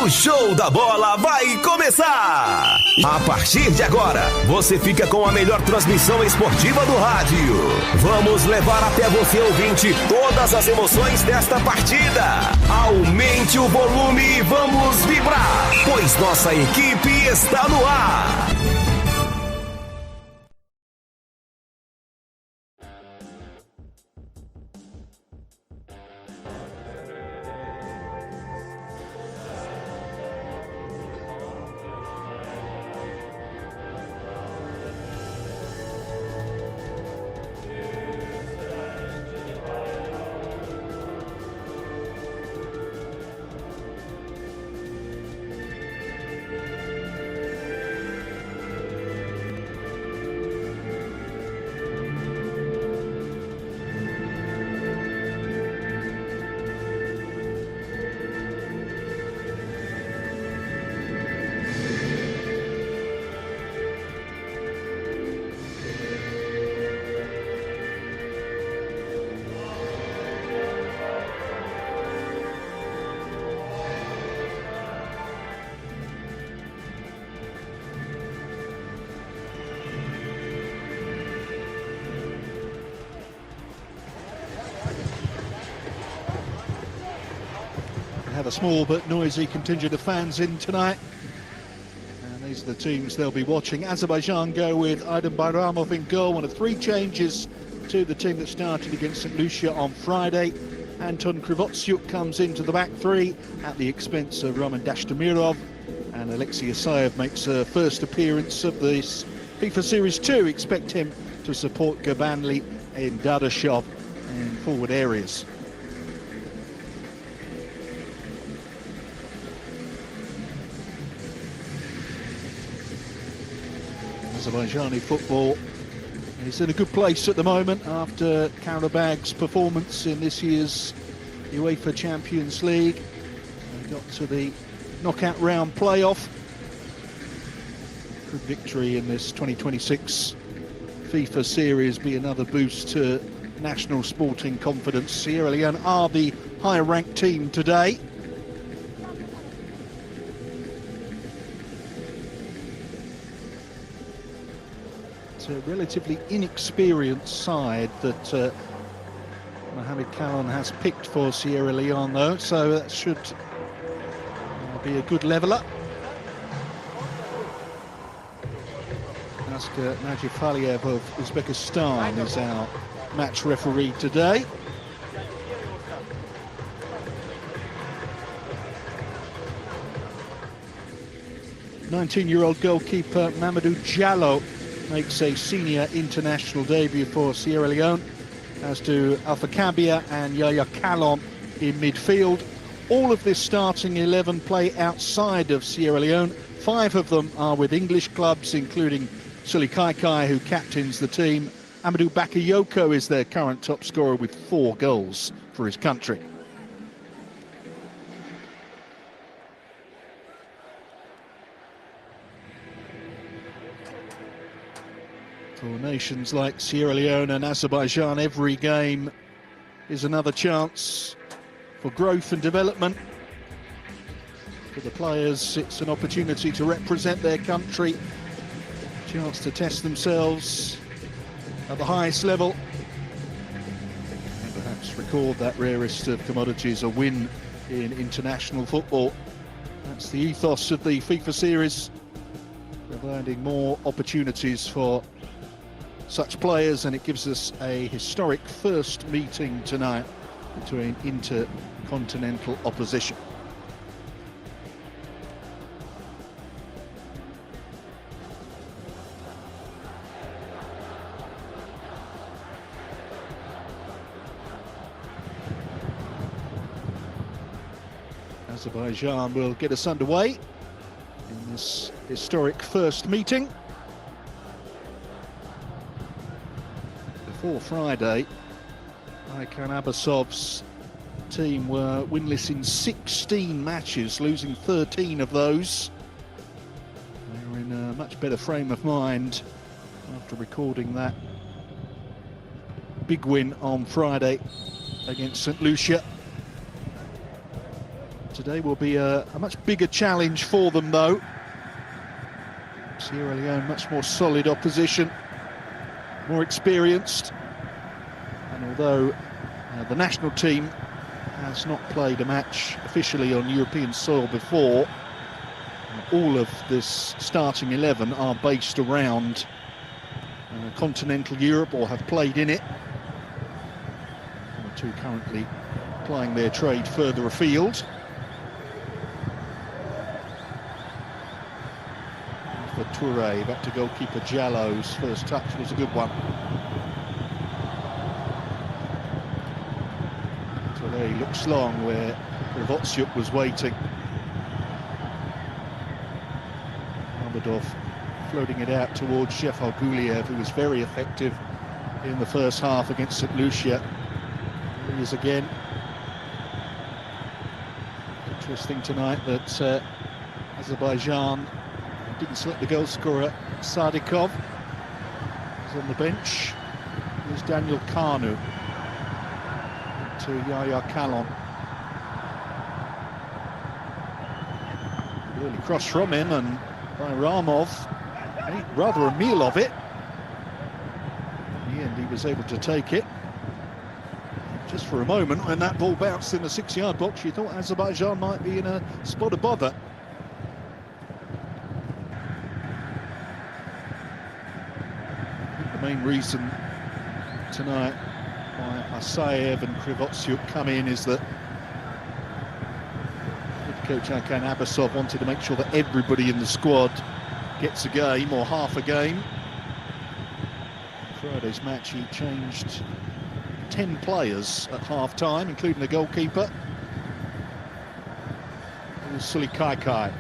O show da bola vai começar! A partir de agora, você fica com a melhor transmissão esportiva do rádio. Vamos levar até você, ouvinte, todas as emoções desta partida. Aumente o volume e vamos vibrar, pois nossa equipe está no ar. Have a small but noisy contingent of fans in tonight, and these are the teams they'll be watching. Azerbaijan go with Aydin Bayramov in goal, one of three changes to the team that started against St. Lucia on Friday. Anton Krivotsiuk comes into the back three at the expense of Roman Dashtamirov, and Alexei Asayev makes a first appearance of this FIFA Series 2. Expect him to support Gabanli and Dadashov in forward areas. Azerbaijani football is in a good place at the moment after Karabag's performance in this year's UEFA Champions League. They got to the knockout round playoff. Could victory in this 2026 FIFA series be another boost to national sporting confidence? Sierra Leone are the higher ranked team today. A relatively inexperienced side that Mohamed Kallon has picked for Sierra Leone, though, so that should be a good leveller. Askar Najifaliev of Uzbekistan is our match referee today. "19-year-old goalkeeper Mamadou Diallo makes a senior international debut for Sierra Leone, as do Alpha Kabia and Yaya Kallon in midfield. All of this starting 11 play outside of Sierra Leone. 5 of them are with English clubs, including Suli Kaikai, who captains the team. Amadou Bakayoko is their current top scorer with 4 goals for his country. For nations like Sierra Leone and Azerbaijan, every game is another chance for growth and development. For the players, it's an opportunity to represent their country, a chance to test themselves at the highest level, and perhaps record that rarest of commodities, a win in international football. That's the ethos of the FIFA series, providing more opportunities for such players, and it gives us a historic first meeting tonight between intercontinental opposition. Azerbaijan will get us underway in this historic first meeting. Before Friday, Aykan Abbasov's team were winless in 16 matches, losing 13 of those. They were in a much better frame of mind after recording that big win on Friday against St. Lucia. Today will be a much bigger challenge for them, though. Sierra Leone, much more solid opposition, more experienced. And although the national team has not played a match officially on European soil before, all of this starting 11 are based around continental Europe or have played in it. One or two currently plying their trade further afield. For Touré, back to goalkeeper Jallo's first touch was a good one. Touré looks long where Krivotsyuk was waiting. Mamedov floating it out towards Shefalguliev, who was very effective in the first half against St. Lucia. He is again. Interesting tonight that Azerbaijan didn't select the goal scorer Sadikov. He's on the bench. There's Daniel Kanu to Yaya Kalon. Early cross from him and by Ramov. Made rather a meal of it. In the end, he was able to take it. Just for a moment, when that ball bounced in the 6-yard box, you thought Azerbaijan might be in a spot of bother. The main reason tonight why Asayev and Krivotsyuk come in is that head coach Hakan Abbasov wanted to make sure that everybody in the squad gets a game or half a game. In Friday's match, he changed 10 players at half-time, including the goalkeeper. It was Suli Kaikai.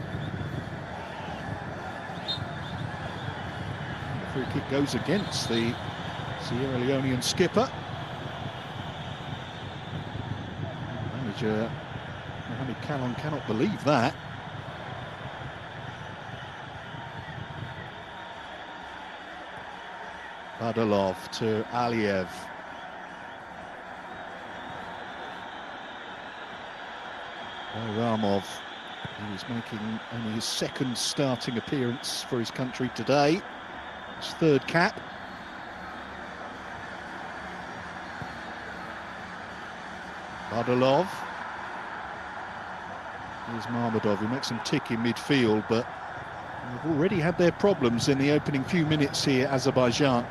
The free kick goes against the Sierra Leonean skipper. Manager Mohamed Kalon cannot believe that. Badalov to Aliyev. Ramov, who is making only his second starting appearance for his country today. His third cap. Badalov. Here's Mamedov, who makes them tick in midfield, but they've already had their problems in the opening few minutes here, Azerbaijan.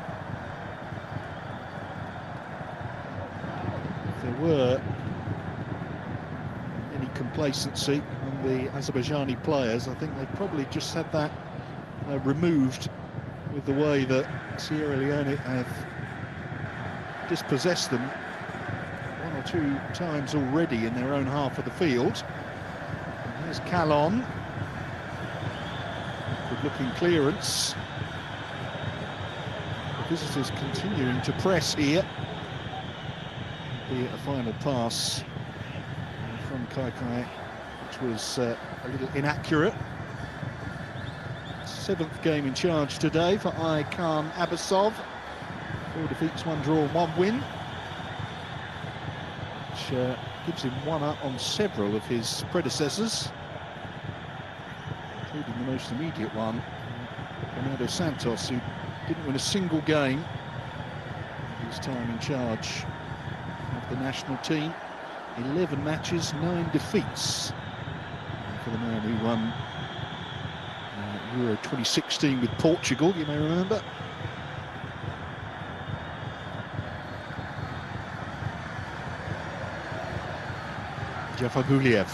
If there were any complacency on the Azerbaijani players, I think they probably just had that removed with the way that Sierra Leone have dispossessed them one or two times already in their own half of the field. And here's Kalon. Good-looking clearance. The visitors continuing to press here. Be a final pass from Kaikai, which was a little inaccurate. 7th game in charge today for Hakan Abbasov. 4 defeats, 1 draw, 1 win, which gives him 1 up on several of his predecessors, including the most immediate one, Fernando Santos, who didn't win a single game in his time in charge of the national team. 11 matches, 9 defeats for the man who won Euro 2016 with Portugal, you may remember. Jafaguliev.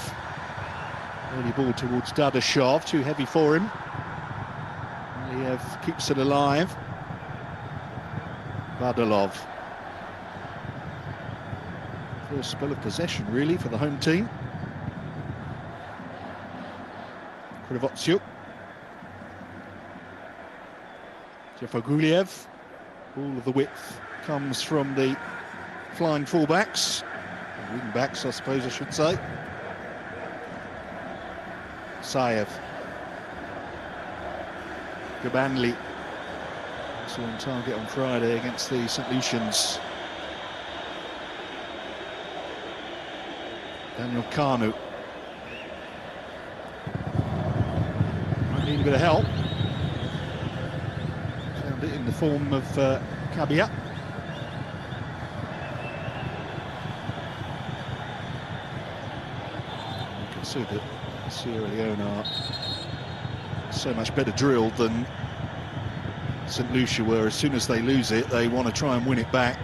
Early ball towards Dadashov, too heavy for him. Aliev keeps it alive. Badalov. First spell of possession, really, for the home team. Krivotsyuk. Jafaguliev. All of the width comes from the flying fullbacks. Wing backs, I suppose I should say. Sayev. Gabanli. Also on target on Friday against the St. Lucians. Daniel Kanu. need a bit of help. Found it in the form of Kabia. You can see that Sierra Leone are so much better drilled than St. Lucia were. As soon as they lose it, they want to try and win it back.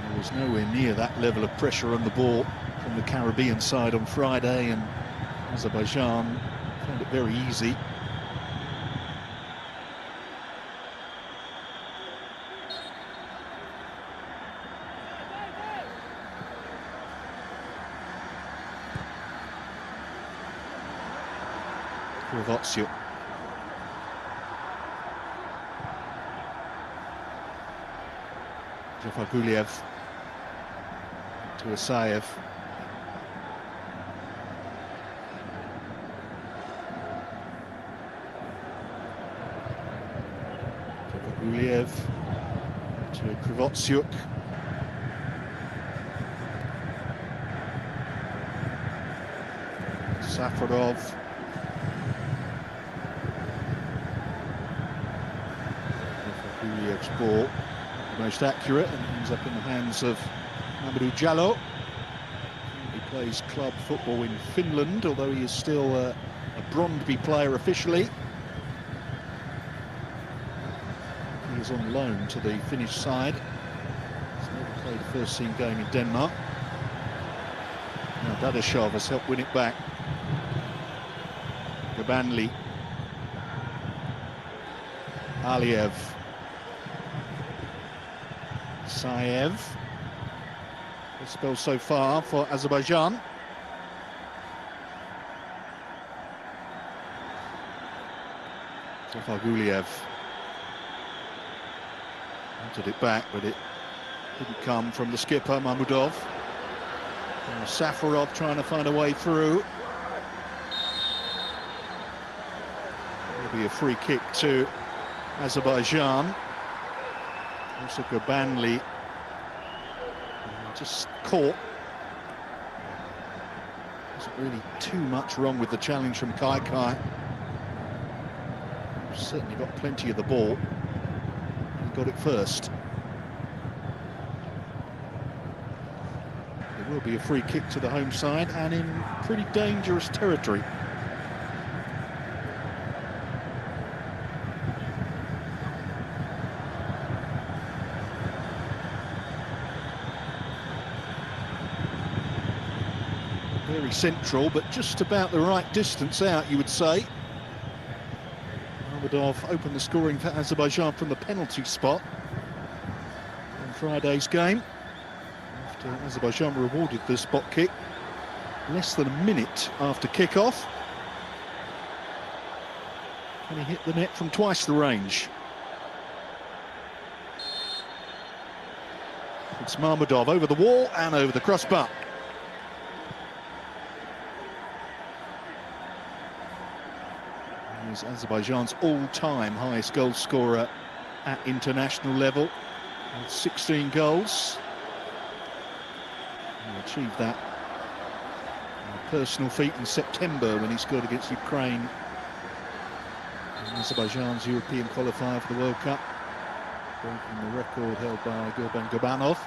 There was nowhere near that level of pressure on the ball from the Caribbean side on Friday, and Azerbaijan found it very easy. Krivotsyuk. Jafar to Asayev. Jafar to Krivotsyuk. Safarov. Jafar ball. The most accurate, and ends up in the hands of Mamadou Diallo. He plays club football in Finland, although he is still a Brondby player officially. He is on loan to the Finnish side. He's never played a first-team game in Denmark. Now Dadashov has helped win it back. Gabanli. Aliev. Saev. The spell so far for Azerbaijan. Zafar Guliev wanted it back, but it didn't come from the skipper, Mahmudov. Safarov trying to find a way through. It'll be a free kick to Azerbaijan. Also Gobanli just caught. Wasn't really too much wrong with the challenge from Kai. Certainly got plenty of the ball. He got it first. There will be a free kick to the home side, and in pretty dangerous territory. Very central, but just about the right distance out, you would say. Mahmudov opened the scoring for Azerbaijan from the penalty spot on Friday's game, after Azerbaijan rewarded the spot kick less than a minute after kickoff. And he hit the net from twice the range. It's Mahmudov over the wall and over the crossbar. He's Azerbaijan's all-time highest goal scorer at international level, with 16 goals. He achieved that personal feat in September when he scored against Ukraine in Azerbaijan's European qualifier for the World Cup, breaking the record held by Gurban Gurbanov.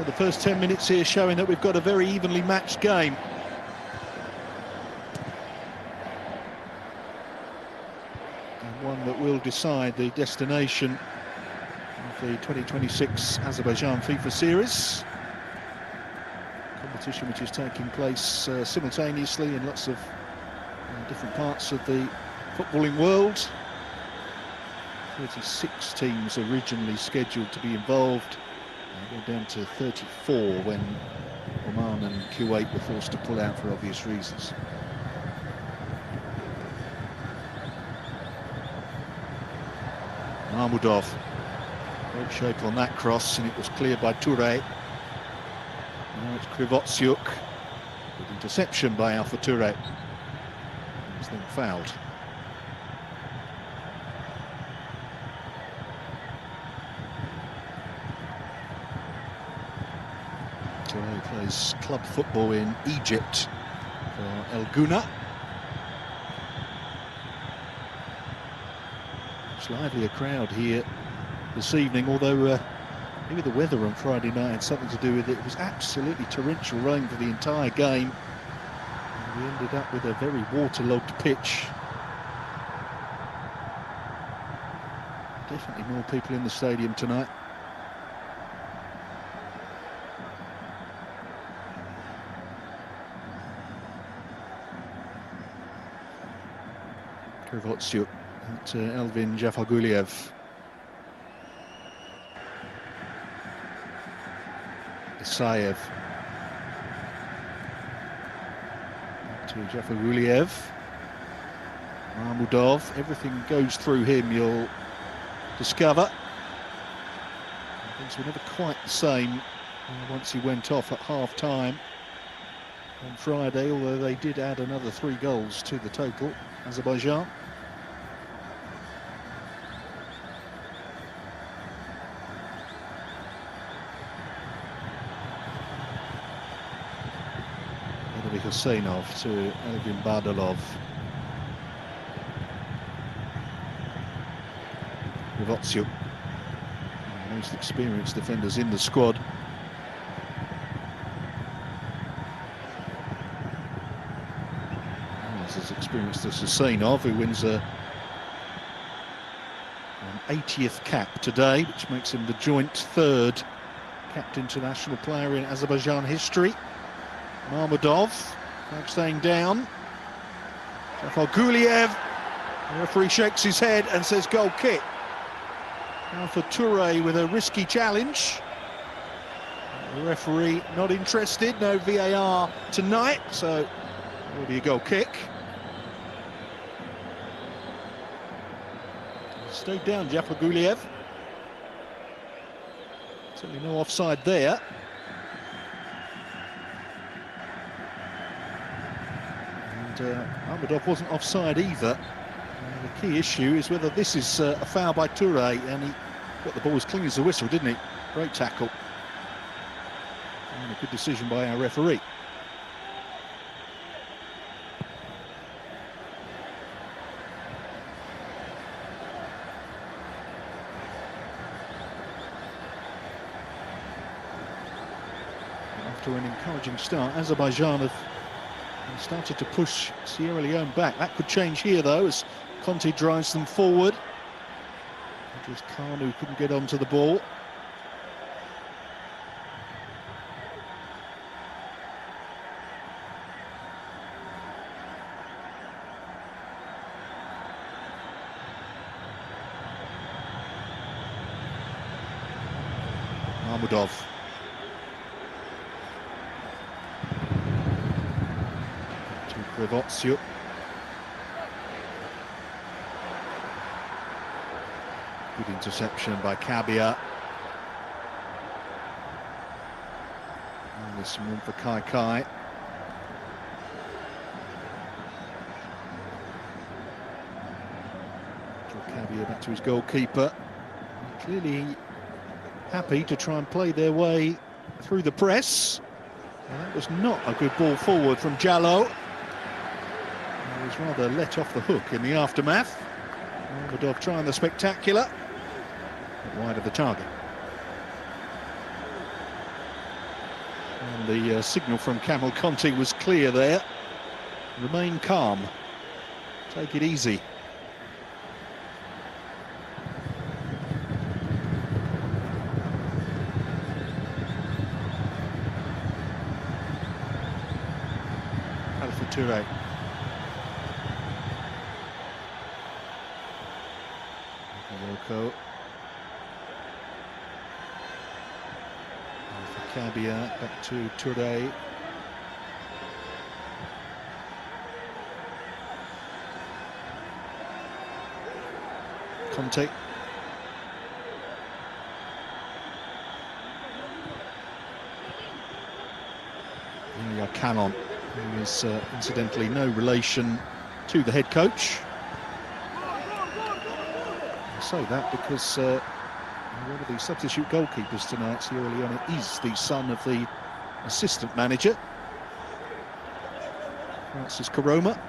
The first 10 minutes here showing that we've got a very evenly matched game. And one that will decide the destination of the 2026 Azerbaijan FIFA Series. Competition which is taking place simultaneously in lots of different parts of the footballing world. 36 teams originally scheduled to be involved. We're down to 34 when Oman and Kuwait were forced to pull out for obvious reasons. Mahmudov, great shape on that cross, and it was cleared by Touré. Now it's Krivotsyuk, with interception by Alpha Touré. He's then fouled. Plays club football in Egypt for El Guna. Much livelier crowd here this evening, although maybe the weather on Friday night had something to do with it. It was absolutely torrential rain for the entire game. And we ended up with a very waterlogged pitch. Definitely more people in the stadium tonight. Krivotsyuk to Elvin Jafaguliev. Isayev to Jafaguliev. Mahmudov, everything goes through him, you'll discover. Things were never quite the same once he went off at half-time on Friday, although they did add another 3 goals to the total, Azerbaijan. Husseinov to Elgin Bardalov. Krivotsyuk, most experienced defenders in the squad. As experienced as Husseinov, who wins an 80th cap today, which makes him the joint 3rd capped international player in Azerbaijan history. Mahmudov, flag staying down. Jafaguliev, the referee shakes his head and says goal kick. Now for Toure with a risky challenge. The referee not interested, no VAR tonight, so it will be a goal kick. Stayed down Jafaguliev. Certainly no offside there. Mahmudov wasn't offside either. The key issue is whether this is a foul by Toure, and he got the ball as clean as a whistle, didn't he? Great tackle. And a good decision by our referee. After an encouraging start, Azerbaijan have started to push Sierra Leone back. That could change here, though, as Conte drives them forward. Idris Kanu couldn't get onto the ball. Mahmudov. Krivotsyuk. Good interception by Kabia. And there's some room for Kai Kai. Kabia back to his goalkeeper. Clearly happy to try and play their way through the press. And that was not a good ball forward from Jallo. He was rather let off the hook in the aftermath. Mahmudov trying the spectacular, but wide of the target. And the signal from Kamil Conte was clear there. Remain calm. Take it easy. Alpha Toure. Kabia back to Toure. Conte. Canon, who is incidentally no relation to the head coach. I say that because one of the substitute goalkeepers tonight, Sierra Leone, is the son of the assistant manager, Francis Karoma.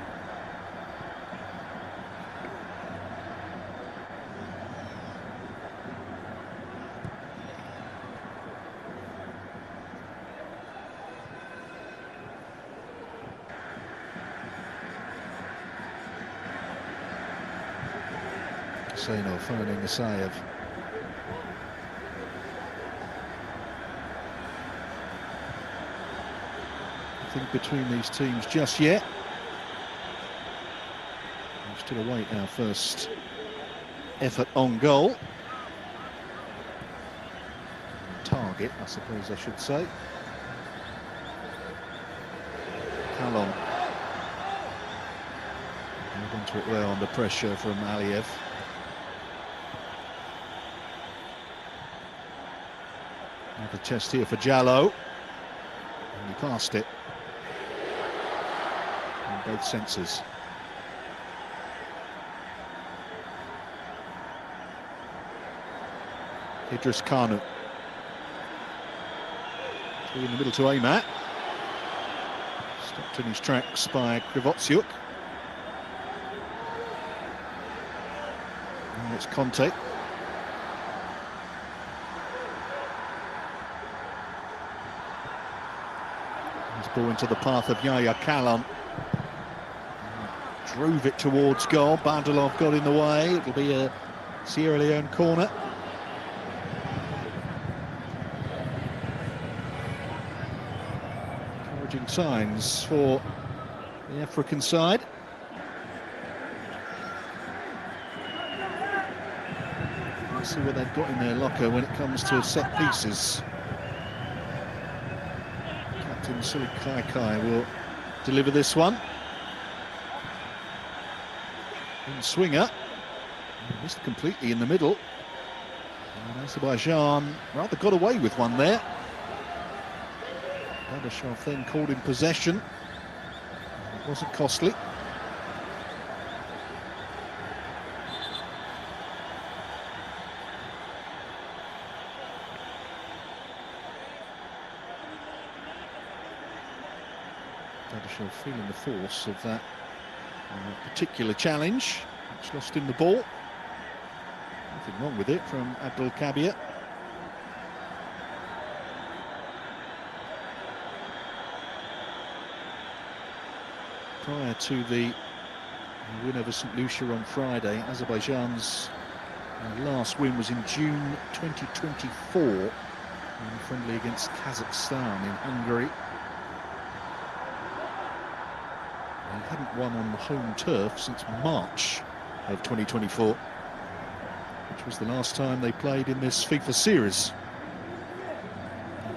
Seno finding Isayev. Nothing between these teams just yet. We still await our first effort on goal. Target, I suppose I should say. Kalon. Move into it well under pressure from Aliyev. Another test here for Jallo. And he passed it. In both senses. Idris Kanu. Through in the middle to aim at. Stopped in his tracks by Krivotsyuk. And it's Conte. Ball into the path of Yahya Kalon. Drove it towards goal. Badalov got in the way. It'll be a Sierra Leone corner. Encouraging signs for the African side. Let's see what they've got in their locker when it comes to set pieces. Suli Kai will deliver this one. In swinger. Missed completely in the middle. And Azerbaijan rather got away with one there. Dadashov then called in possession. It wasn't costly. Dadashov feeling the force of that particular challenge. It's lost in the ball. Nothing wrong with it from Abdul Kabir. Prior to the win over St. Lucia on Friday, Azerbaijan's last win was in June 2024 in a friendly against Kazakhstan in Hungary. They hadn't won on the home turf since March of 2024, which was the last time they played in this FIFA series.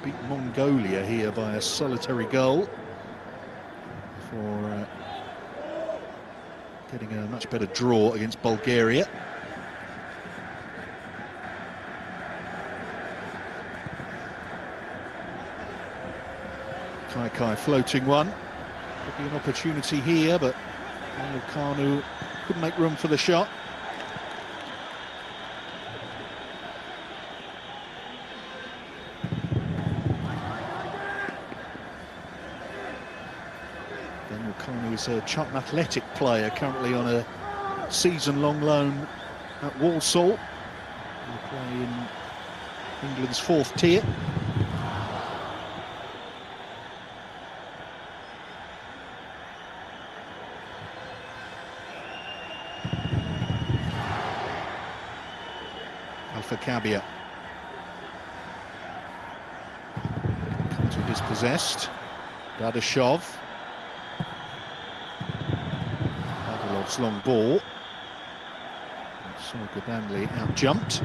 They beat Mongolia here by a solitary goal for getting a much better draw against Bulgaria. Kai floating one. Could be an opportunity here, but Kanu couldn't make room for the shot. Daniel Kanu is a Charlton Athletic player, currently on a season-long loan at Walsall. He'll play in England's 4th tier. For Kabir. Conte dispossessed. Dadashov. Badalov's long ball. Godanli out-jumped.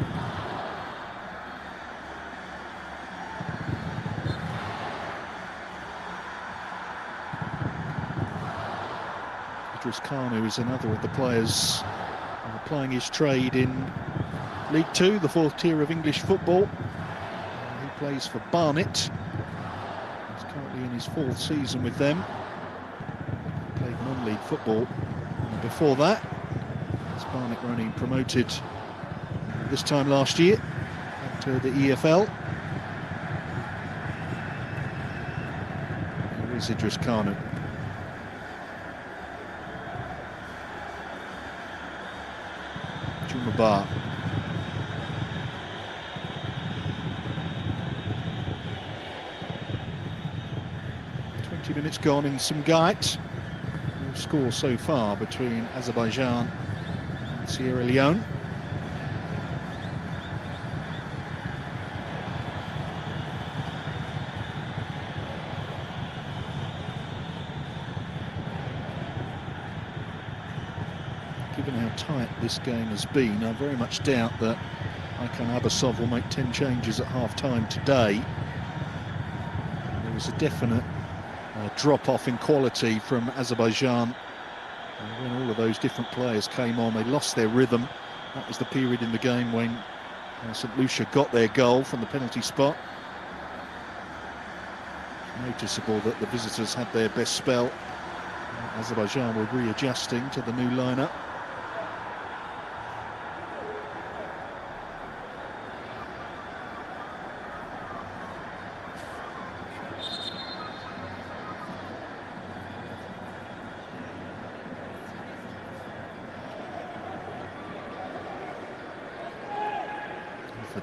Idris Kanu is another of the players plying his trade in League 2, the 4th tier of English football. He plays for Barnet. He's currently in his 4th season with them. He played non-league football before that. As Barnet were only promoted this time last year to the EFL. It's Idris Kanu. Jumabar. 20 minutes gone in Sumgait. No score so far between Azerbaijan and Sierra Leone. Given how tight this game has been, I very much doubt that Aykan Abbasov will make 10 changes at half-time today. There was a definite drop-off in quality from Azerbaijan. When all of those different players came on, they lost their rhythm. That was the period in the game when St. Lucia got their goal from the penalty spot. Noticeable that the visitors had their best spell. Azerbaijan were readjusting to the new lineup.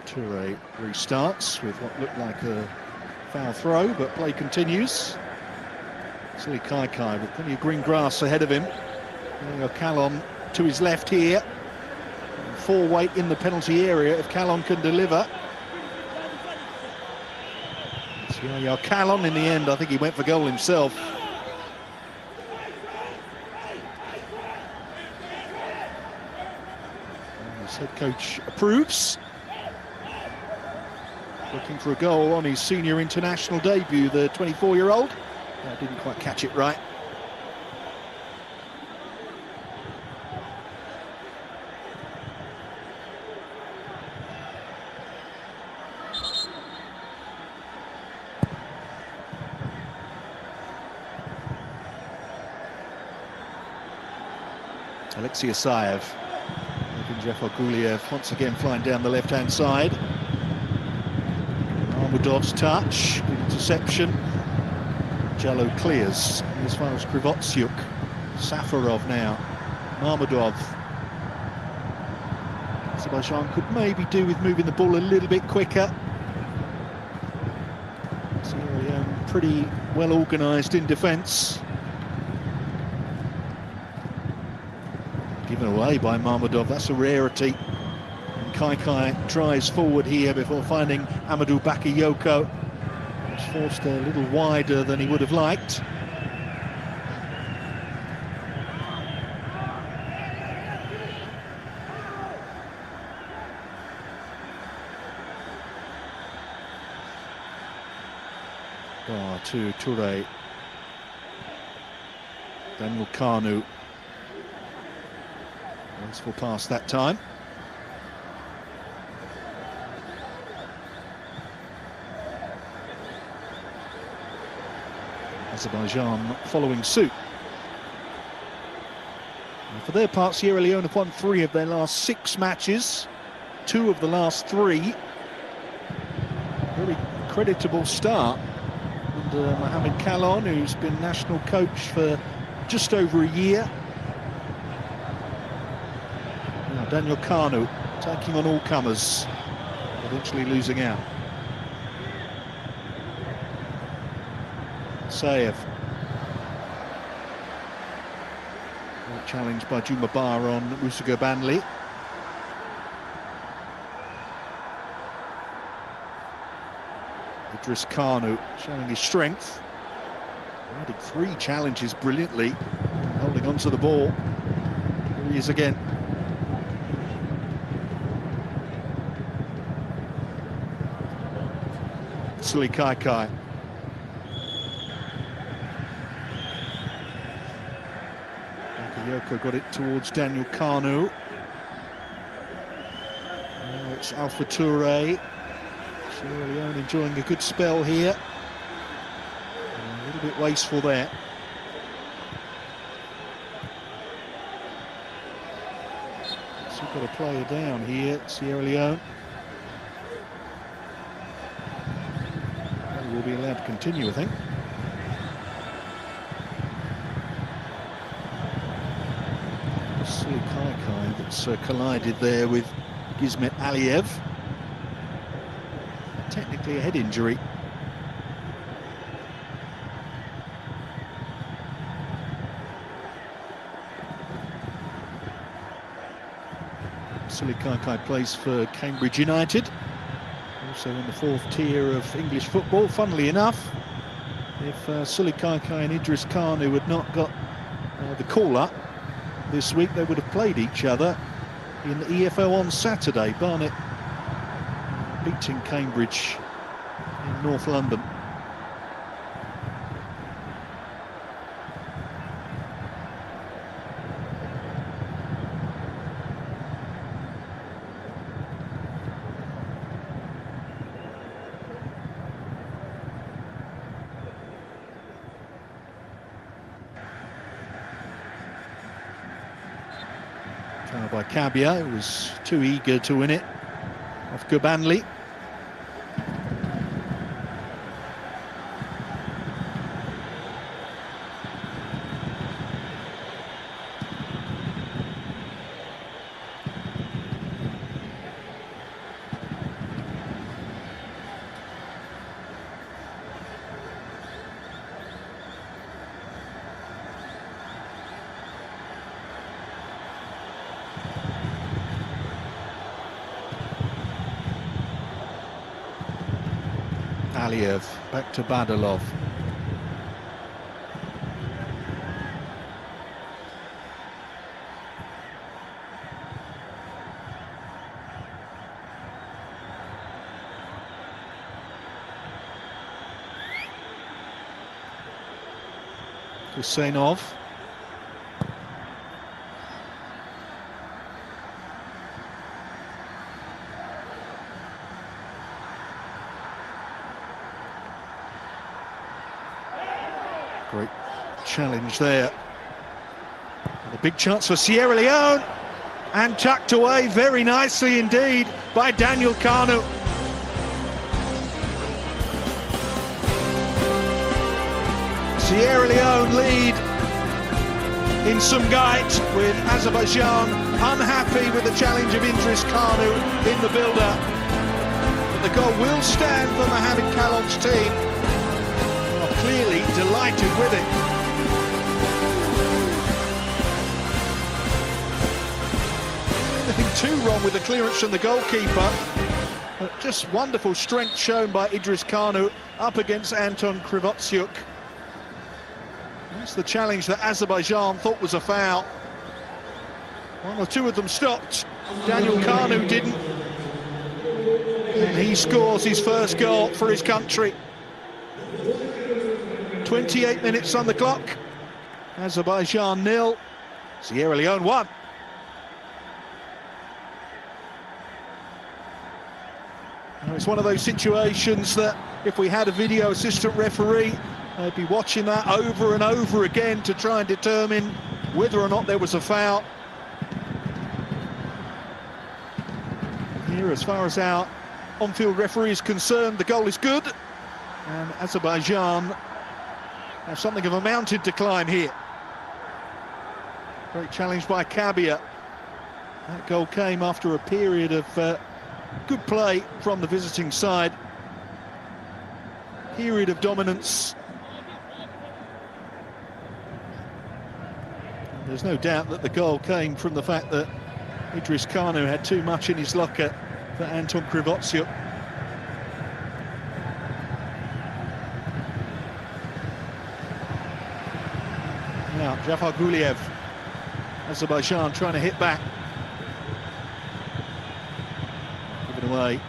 Toure restarts with what looked like a foul throw, but play continues. Sili Kaikai with plenty of green grass ahead of him. Kalon to his left here. Full weight in the penalty area if Kalon can deliver. It's Kalon in the end. I think he went for goal himself. His head coach approves. Looking for a goal on his senior international debut, the 24-year-old. Didn't quite catch it right. Alexei Asayev. Jeffo Guliev once again flying down the left-hand side. Mahmudov's touch, good interception. Jallo clears as far as Krivotsyuk. Safarov now. Mahmudov. Azerbaijan could maybe do with moving the ball a little bit quicker. Sierra Leone pretty well organised in defence. Given away by Mahmudov, that's a rarity. Kaikai drives forward here before finding Amadou Bakayoko. He's forced a little wider than he would have liked. To Toure. Daniel Kanu. Wasteful pass that time. Azerbaijan following suit. And for their part, Sierra Leone have won 3 of their last 6 matches, 2 of the last 3. Very creditable start under Mohamed Kalon, who's been national coach for just over a year. Now Daniel Kanu taking on all comers, eventually losing out. Sayev. Challenged by Jumabar on Musa Gobanli. Idris Kanu showing his strength. Riding 3 challenges brilliantly, holding on to the ball. Here he is again. Sili Kaikai. Bakayoko got it towards Daniel Kanu. Now it's Alpha Toure. Sierra Leone enjoying a good spell here. A little bit wasteful there. So we've got a player down here, Sierra Leone. Will be allowed to continue, I think. Sulikaikai that's collided there with Gizmet Aliyev. Technically a head injury. Sulikaikai plays for Cambridge United, also in the fourth tier of English football. Funnily enough, if Sulikaikai and Idris Kanu had not got the call-up this week, they would have played each other in the EFL on Saturday. Barnet beating Cambridge in North London. Foul by Kabia, who was too eager to win it, off Gubanli. Aliyev back to Badalov. Husseinov. Great challenge there. And a big chance for Sierra Leone, and tucked away very nicely indeed by Daniel Kanu. Sierra Leone lead in Sumgait, with Azerbaijan unhappy with the challenge of Idris Kanu in the build-up. But the goal will stand for Mohamed Kalon's team. Clearly delighted with it. Nothing too wrong with the clearance from the goalkeeper, but just wonderful strength shown by Idris Kanu up against Anton Krivotsiuk. That's the challenge that Azerbaijan thought was a foul. One or two of them stopped. Daniel Kanu didn't. And he scores his first goal for his country. 28 minutes on the clock. Azerbaijan 0, Sierra Leone 1. Now it's one of those situations that if we had a video assistant referee, they'd be watching that over and over again to try and determine whether or not there was a foul. Here, as far as our on-field referee is concerned, the goal is good, and Azerbaijan have something of a mountain to climb here. Great challenge by Kabia. That goal came after a period of good play from the visiting side. Period of dominance. And there's no doubt that the goal came from the fact that Idris Kanu had too much in his locker for Anton Krivotsiuk. Now, Jafar Guliev, Azerbaijan trying to hit back. Give it away.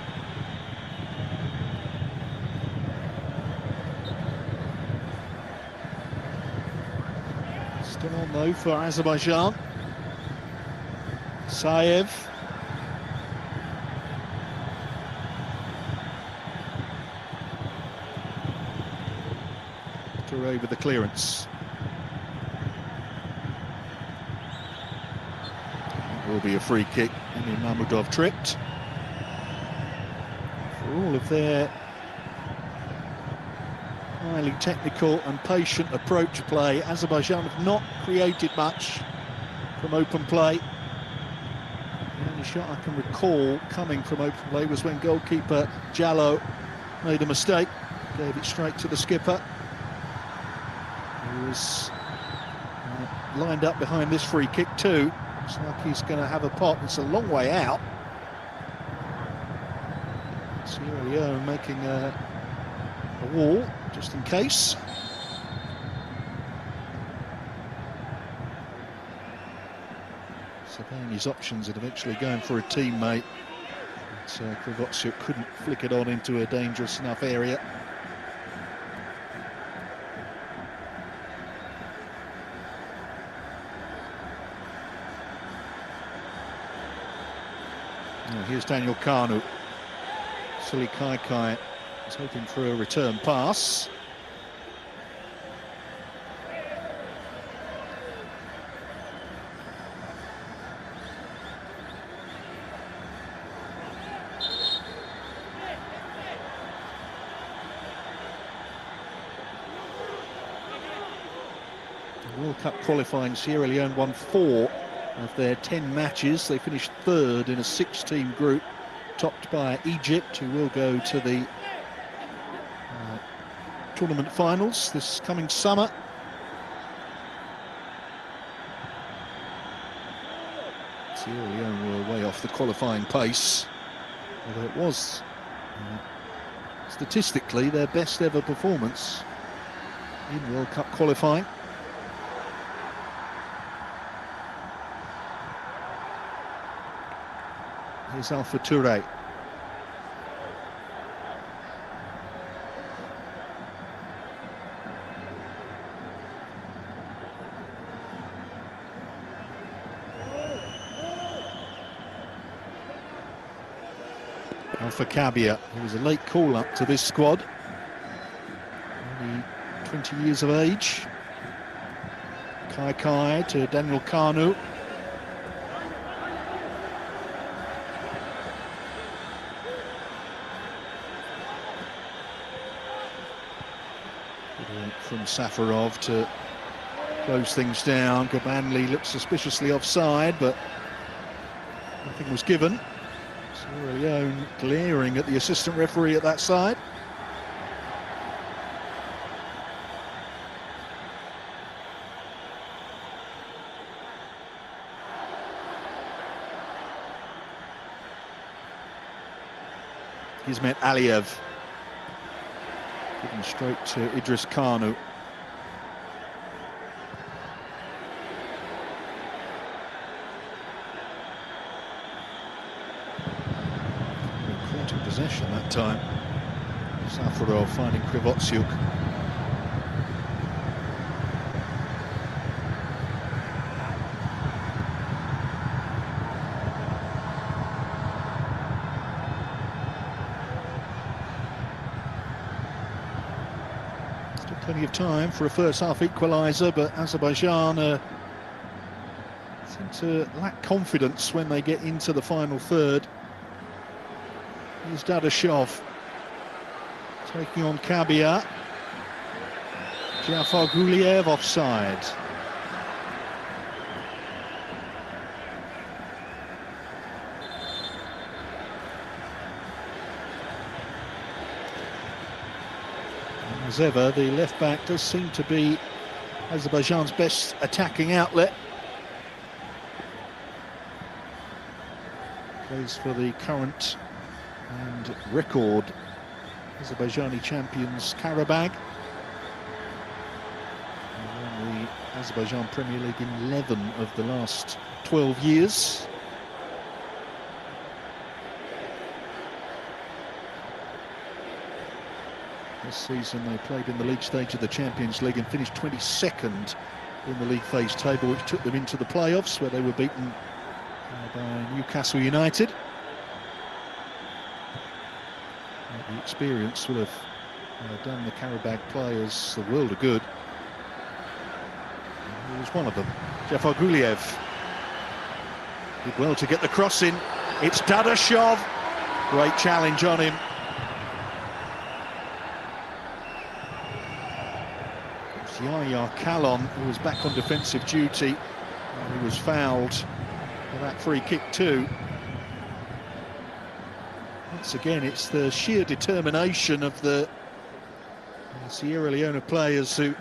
Still on though for Azerbaijan. Saev. Toure with the clearance. Will be a free kick, and Mamudov tripped. For all of their highly technical and patient approach play, Azerbaijan have not created much from open play. The only shot I can recall coming from open play was when goalkeeper Jallo made a mistake, gave it straight to the skipper, who was lined up behind this free kick too. Looks like he's going to have a pop. It's a long way out. Sierra Leone making a wall just in case. Surveying his options and eventually going for a teammate. Krivotsiuk couldn't flick it on into a dangerous enough area. Now here's Daniel Kanu. Sili Kai is hoping for a return pass. World Cup qualifying, Sierra Leone won 4 of their 10 matches. They finished 3rd in a 6-team group, topped by Egypt, who will go to the tournament finals this coming summer. Sierra Leone were way off the qualifying pace, although it was statistically their best ever performance in World Cup qualifying. Here's Alpha Touré. Alpha Kabia, who was a late call-up to this squad, only 20 years of age. Kai to Daniel Kanu. From Safarov to close things down. Gabanli looked suspiciously offside, but nothing was given. Sierra Leone glaring at the assistant referee at that side. Hizmet Aliyev. Given straight to Idris Kanu. Caught in possession that time. Safarov finding Krivotsiuk. Plenty of time for a first half equaliser, but Azerbaijan seem to lack confidence when they get into the final third. Here's Dadashov taking on Kabia. Jafar Guliev offside. As ever, the left back does seem to be Azerbaijan's best attacking outlet. Plays for the current and record Azerbaijani champions Karabag. He won the Azerbaijan Premier League in 11 of the last 12 years. This season they played in the league stage of the Champions League and finished 22nd in the league phase table, which took them into the playoffs, where they were beaten by Newcastle United. The experience will have done the Karabag players the world of good. And he was one of them. Jafar Guliev did well to get the cross in. It's Dadashov. Great challenge on him. Yahya Kalon, who was back on defensive duty, He was fouled for that free kick too. Once again, it's the sheer determination of the Sierra Leone players who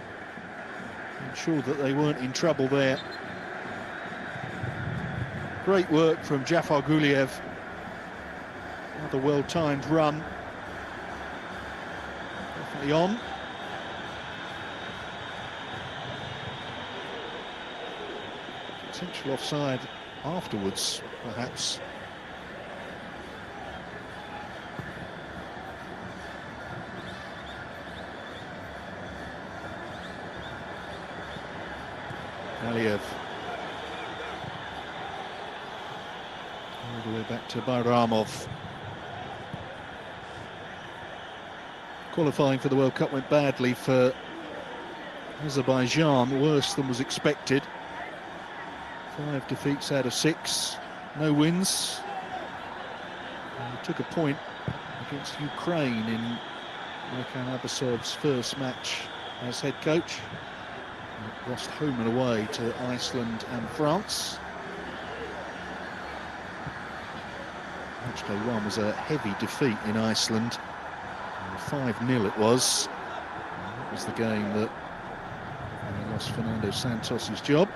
ensured that they weren't in trouble there. Great work from Jafar Guliev. Another well-timed run. Definitely on. Potential offside afterwards, perhaps. Aliev. All the way back to Bayramov. Qualifying for the World Cup went badly for Azerbaijan, worse than was expected. 5 defeats out of 6, no wins. He took a point against Ukraine in Mikhail Abasov's first match as head coach. Lost home and away to Iceland and France. Matchday 1 was a heavy defeat in Iceland. 5-0 it was. And that was the game that lost Fernando Santos' job.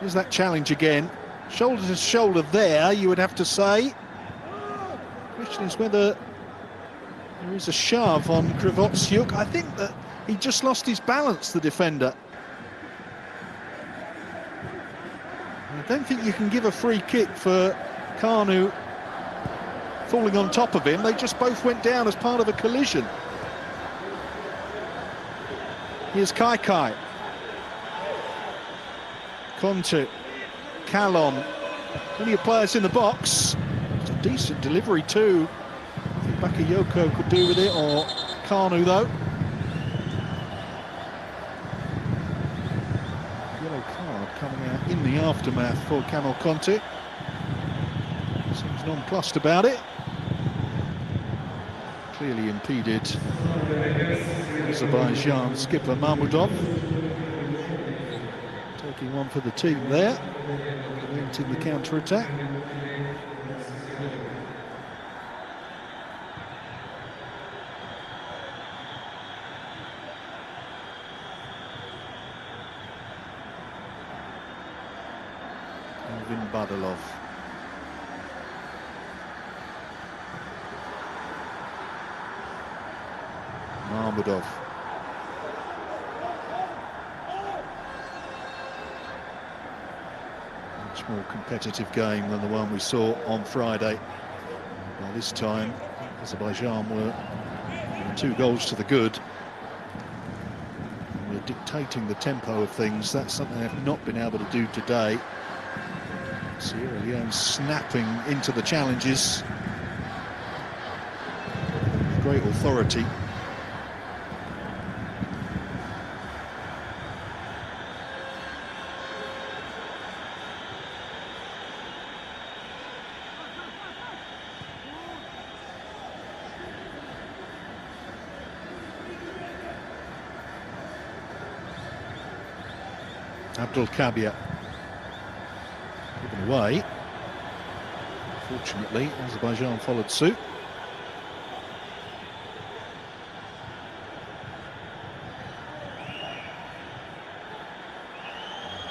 Here's that challenge again. Shoulder to shoulder there, you would have to say. The question is whether there is a shove on Krivotsyuk. I think that he just lost his balance, the defender. I don't think you can give a free kick for Kanu falling on top of him. They just both went down as part of a collision. Here's Kai. Conte, Kalon, plenty of players in the box. It's a decent delivery too. I think Bakayoko could do with it, or Kanu though. Yellow card coming out in the aftermath for Kamil Conte. Seems nonplussed about it. Clearly impeded Azerbaijan skipper Mahmudov. Taking one for the team there, preventing the counter-attack. Alvin Badalov. Mahmudov. Much more competitive game than the one we saw on Friday. By this time, Azerbaijan were 2 goals to the good. We're dictating the tempo of things. That's something they have not been able to do today. Sierra Leone snapping into the challenges with great authority. Abdul Kabir given away. Fortunately, Azerbaijan followed suit.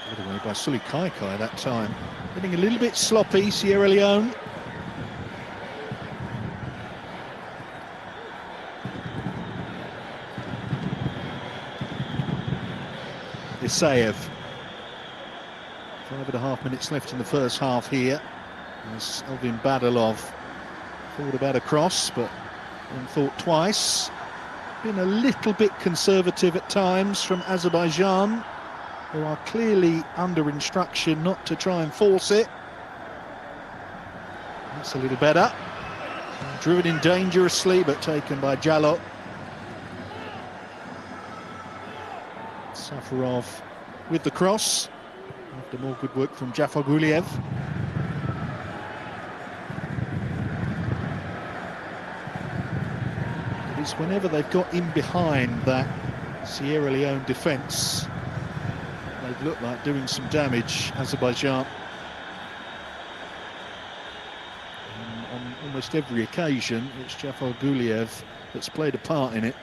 Given away by Suli Kai that time. Getting a little bit sloppy, Sierra Leone. Isaev. 5.5 minutes left in the first half here. As Alvin Badalov thought about a cross, but then thought twice. Been a little bit conservative at times from Azerbaijan, who are clearly under instruction not to try and force it. That's a little better. Driven in dangerously, but taken by Jallo. Safarov with the cross. After more good work from Jafar Guliev. It is whenever they've got in behind that Sierra Leone defence, they've looked like doing some damage, Azerbaijan. On almost every occasion, it's Jafar Guliev that's played a part in it.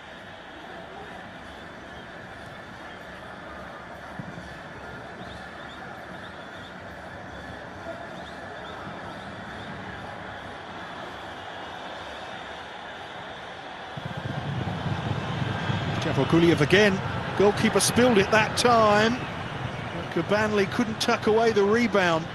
Jafar Guliev again. Goalkeeper spilled it that time. Kabanli couldn't tuck away the rebound.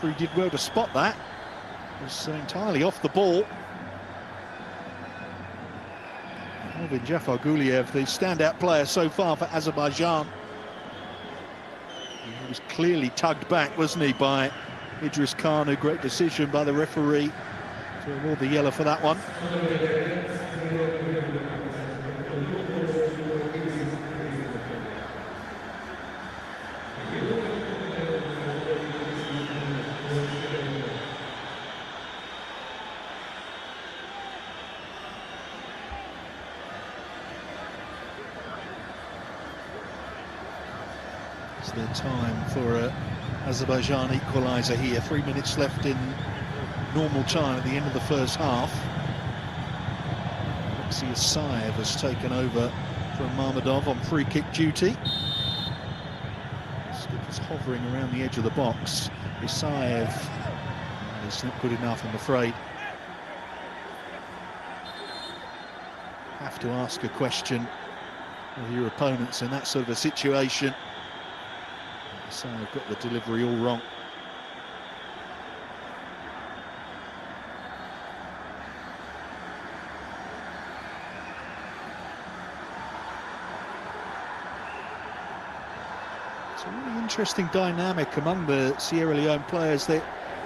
Referee did well to spot that. It was entirely off the ball. Alvin Jafar Guliev, the standout player so far for Azerbaijan. He was clearly tugged back, wasn't he, by Idris Kanu. Great decision by the referee to award the yellow for that one. It's their time for an Azerbaijan equaliser here. 3 minutes left in normal time at the end of the first half. Alexei Isaev has taken over from Mammadov on free kick duty. Skipper's hovering around the edge of the box. Isaev is not good enough, I'm afraid. Have to ask a question of your opponents in that sort of a situation. Isaev got the delivery all wrong. It's a really interesting dynamic among the Sierra Leone players. They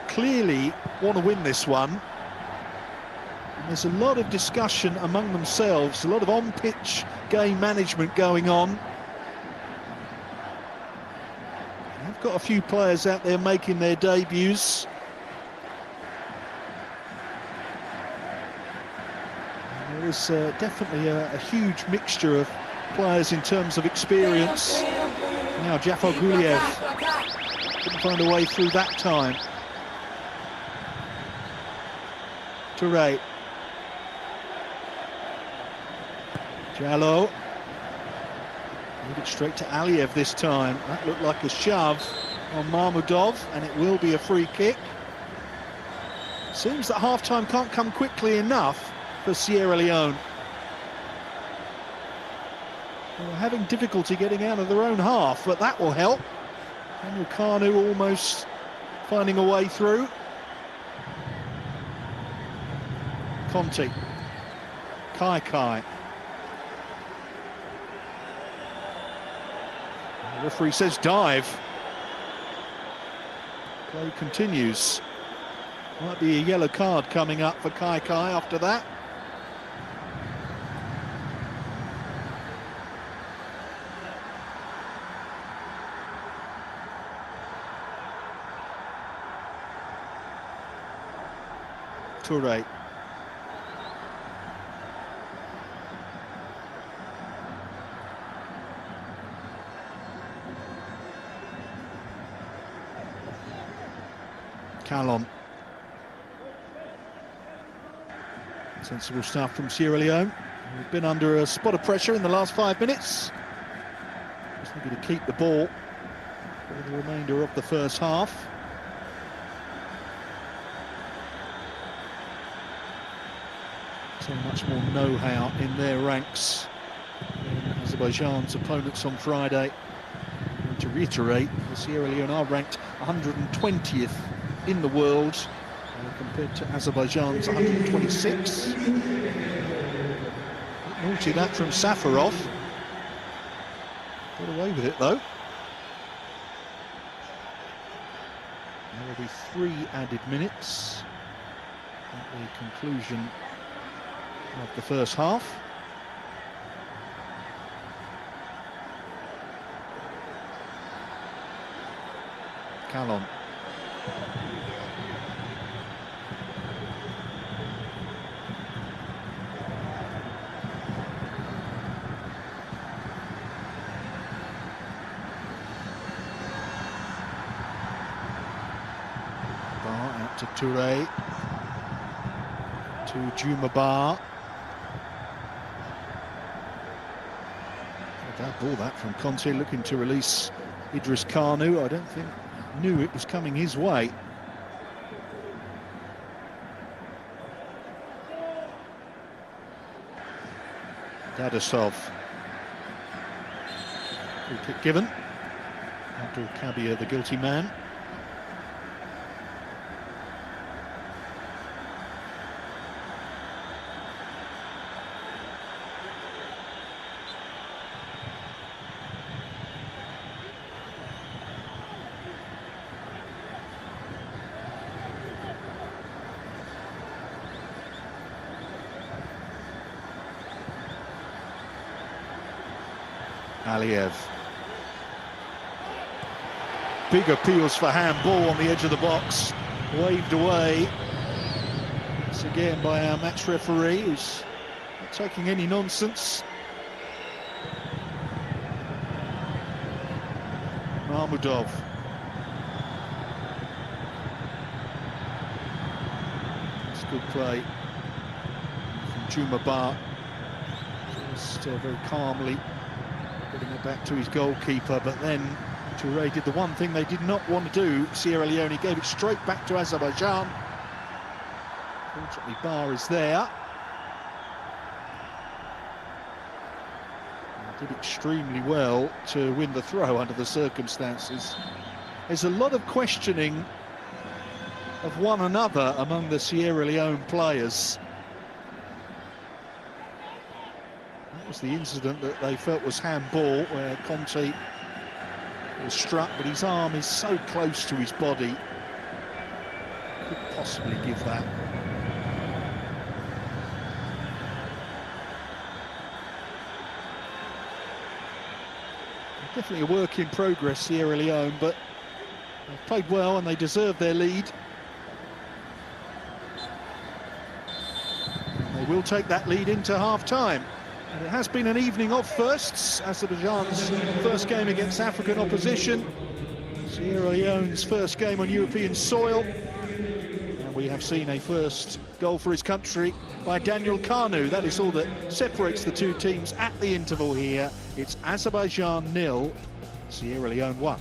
clearly want to win this one. And there's a lot of discussion among themselves, a lot of on-pitch game management going on. They've got a few players out there making their debuts. And there is definitely a huge mixture of players in terms of experience. Now Jafar Guliev couldn't find a way through that time. Touré. Jallo. Moved it straight to Aliyev this time. That looked like a shove on Mahmudov, and it will be a free kick. Seems that half-time can't come quickly enough for Sierra Leone. They're having difficulty getting out of their own half, but that will help. Daniel Kanu almost finding a way through. Conti. Kai. The referee says dive. Play continues. Might be a yellow card coming up for Kai after that. Touré. Calon. Sensible stuff from Sierra Leone. We've been under a spot of pressure in the last 5 minutes. Just looking to keep the ball for the remainder of the first half. So much more know-how in their ranks than Azerbaijan's opponents on Friday. And to reiterate, the Sierra Leone are ranked 120th in the world compared to Azerbaijan's 126. Naughty that from Safarov. Got away with it though. There will be 3 added minutes at the conclusion of the first half. Callon. Out to Touré, to Jumabar. Bad ball that from Conte, looking to release Idris Kanu. I don't think knew it was coming his way. Dadasov. Free kick given. Abdul Kabir, the guilty man. Aliyev. Big appeals for handball on the edge of the box. Waved away. Once again by our match referee, who's not taking any nonsense. Mahmudov. It's good play from Jumabar. Just very calmly putting it back to his goalkeeper, but then Touré did the one thing they did not want to do. Sierra Leone gave it straight back to Azerbaijan. Fortunately, Bar is there. And did extremely well to win the throw under the circumstances. There's a lot of questioning of one another among the Sierra Leone players. That was the incident that they felt was handball, where Conte was struck, but his arm is so close to his body, could possibly give that. Definitely a work in progress, Sierra Leone, but they've played well and they deserve their lead. And they will take that lead into half-time. And it has been an evening of firsts. Azerbaijan's first game against African opposition. Sierra Leone's first game on European soil. And we have seen a first goal for his country by Daniel Kanu. That is all that separates the two teams at the interval here. It's Azerbaijan 0, Sierra Leone 1.